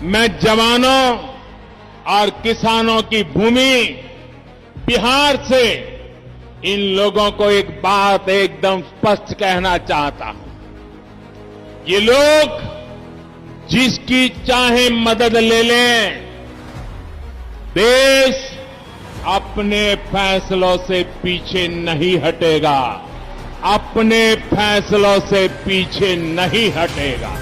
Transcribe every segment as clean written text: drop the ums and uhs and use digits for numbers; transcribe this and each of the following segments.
मैं जवानों और किसानों की भूमि बिहार से इन लोगों को एक बात एकदम स्पष्ट कहना चाहता हूं। ये लोग जिसकी चाहे मदद ले लें, देश अपने फैसलों से पीछे नहीं हटेगा, अपने फैसलों से पीछे नहीं हटेगा।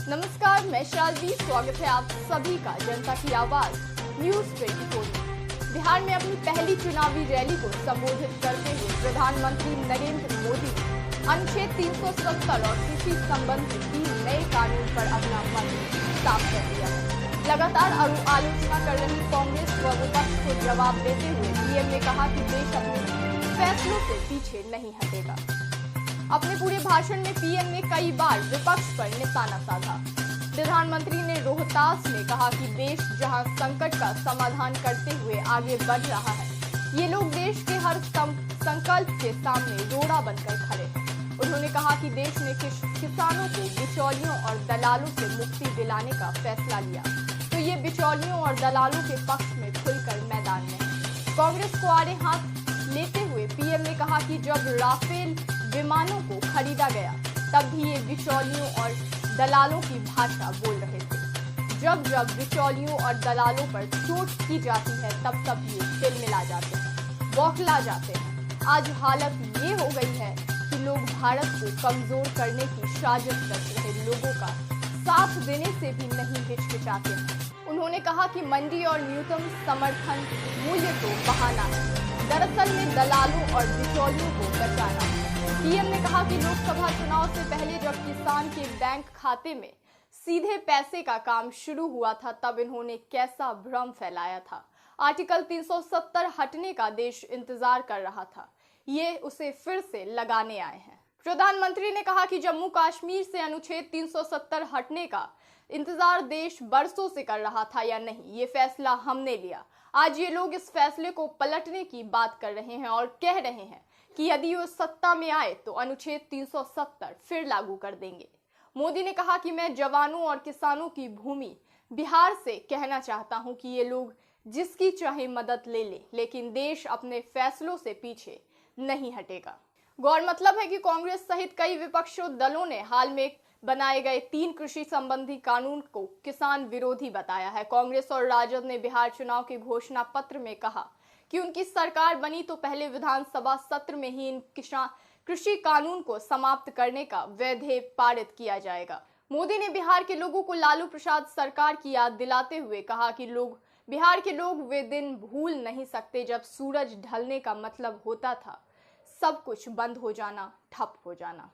नमस्कार, मैं शालवी। स्वागत है आप सभी का जनता की आवाज न्यूज 24 में। बिहार में अपनी पहली चुनावी रैली को संबोधित करते हुए प्रधानमंत्री नरेंद्र मोदी ने अनुच्छेद 370 और कृषि संबंधी 3 नए कानून पर अपना मन साफ कर दिया है। लगातार आलोचना कर रही कांग्रेस व विपक्ष को जवाब देते हुए पीएम ने कहा कि देश अपने फैसलों से पीछे नहीं हटेगा। अपने पूरे भाषण में पीएम ने कई बार विपक्ष पर निशाना साधा। प्रधानमंत्री ने रोहतास में कहा कि देश जहां संकट का समाधान करते हुए आगे बढ़ रहा है, ये लोग देश के हर संकल्प के सामने रोड़ा बनकर खड़े हैं। उन्होंने कहा कि देश ने किसानों को बिचौलियों और दलालों से मुक्ति दिलाने का फैसला लिया, तो ये बिचौलियों और दलालों के पक्ष में खुलकर मैदान में है। कांग्रेस को आड़े हाथ लेते हुए पीएम ने कहा कि जब राफेल विमानों को खरीदा गया तब भी ये बिचौलियों और दलालों की भाषा बोल रहे थे। जब जब बिचौलियों और दलालों पर चोट की जाती है तब तब ये तिलमिला जाते हैं, बौखला जाते हैं। आज हालत ये हो गई है कि लोग भारत को कमजोर करने की साजिश रच रहे लोगों का साथ देने से भी नहीं हिचकिचाते हैं। उन्होंने कहा कि मंडी और न्यूनतम समर्थन मूल्य तो बहाना है, दरअसल में दलालों और बिचौलियों को बचाना है। पीएम ने कहा कि लोकसभा चुनाव से पहले जब किसान के बैंक खाते में सीधे पैसे का काम शुरू हुआ था तब इन्होंने कैसा भ्रम फैलाया था। आर्टिकल 370 हटने का देश इंतजार कर रहा था, ये उसे फिर से लगाने आए हैं। प्रधानमंत्री ने कहा कि जम्मू कश्मीर से अनुच्छेद 370 हटने का इंतजार देश बरसों से कर रहा था या नहीं, ये फैसला हमने लिया। आज ये लोग इस फैसले को पलटने की बात कर रहे हैं और कह रहे हैं कि यदि वो सत्ता में आए तो अनुच्छेद 370 फिर लागू कर देंगे। मोदी ने कहा कि मैं जवानों और किसानों की भूमि बिहार से कहना चाहता हूं कि ये लोग जिसकी चाहे मदद ले ले, लेकिन देश अपने फैसलों से पीछे नहीं हटेगा। गौर मतलब है कि कांग्रेस सहित कई विपक्षी दलों ने हाल में बनाए गए 3 कृषि संबंधी कानून को किसान विरोधी बताया है। कांग्रेस और राजद ने बिहार चुनाव के घोषणा पत्र में कहा कि उनकी सरकार बनी तो पहले विधानसभा सत्र में ही इन कृषि कानून को समाप्त करने का विधेयक पारित किया जाएगा। मोदी ने बिहार के लोगों को लालू प्रसाद सरकार की याद दिलाते हुए कहा कि बिहार के लोग वे दिन भूल नहीं सकते जब सूरज ढलने का मतलब होता था सब कुछ बंद हो जाना, ठप हो जाना।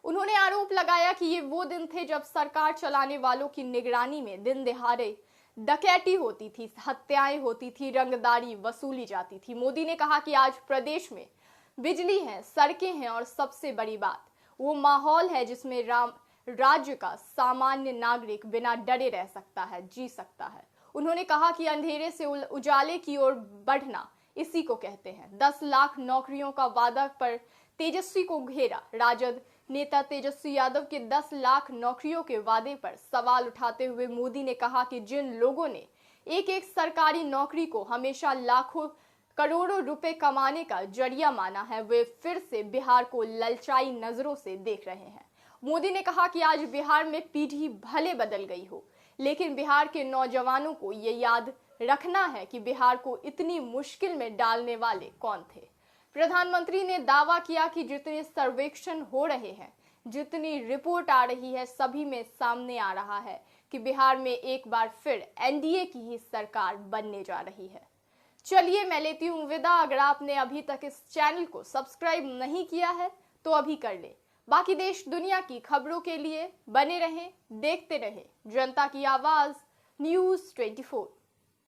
उन्होंने आरोप लगाया कि ये वो दिन थे जब सरकार चलाने वालों की निगरानी में दिन दिहाड़े डकैती होती थी, हत्याएं होती थी, रंगदारी वसूली जाती थी। मोदी ने कहा कि आज प्रदेश में बिजली है, सड़कें हैं और सबसे बड़ी बात वो माहौल है जिसमें राज्य का सामान्य नागरिक बिना डरे रह सकता है, जी सकता है। उन्होंने कहा कि अंधेरे से उजाले की ओर बढ़ना इसी को कहते हैं। 10 लाख नौकरियों का वादा पर तेजस्वी को घेरा। राजद नेता तेजस्वी यादव के 10 लाख नौकरियों के वादे पर सवाल उठाते हुए मोदी ने कहा कि जिन लोगों ने एक एक सरकारी नौकरी को हमेशा लाखों करोड़ों रुपए कमाने का जरिया माना है, वे फिर से बिहार को ललचाई नजरों से देख रहे हैं। मोदी ने कहा कि आज बिहार में पीढ़ी भले बदल गई हो, लेकिन बिहार के नौजवानों को ये याद रखना है कि बिहार को इतनी मुश्किल में डालने वाले कौन थे। प्रधानमंत्री ने दावा किया कि जितने सर्वेक्षण हो रहे हैं, जितनी रिपोर्ट आ रही है, सभी में सामने आ रहा है कि बिहार में एक बार फिर एनडीए की ही सरकार बनने जा रही है। चलिए मैं लेती हूँ विदा। अगर आपने अभी तक इस चैनल को सब्सक्राइब नहीं किया है तो अभी कर ले। बाकी देश दुनिया की खबरों के लिए बने रहें, देखते रहें जनता की आवाज न्यूज 24।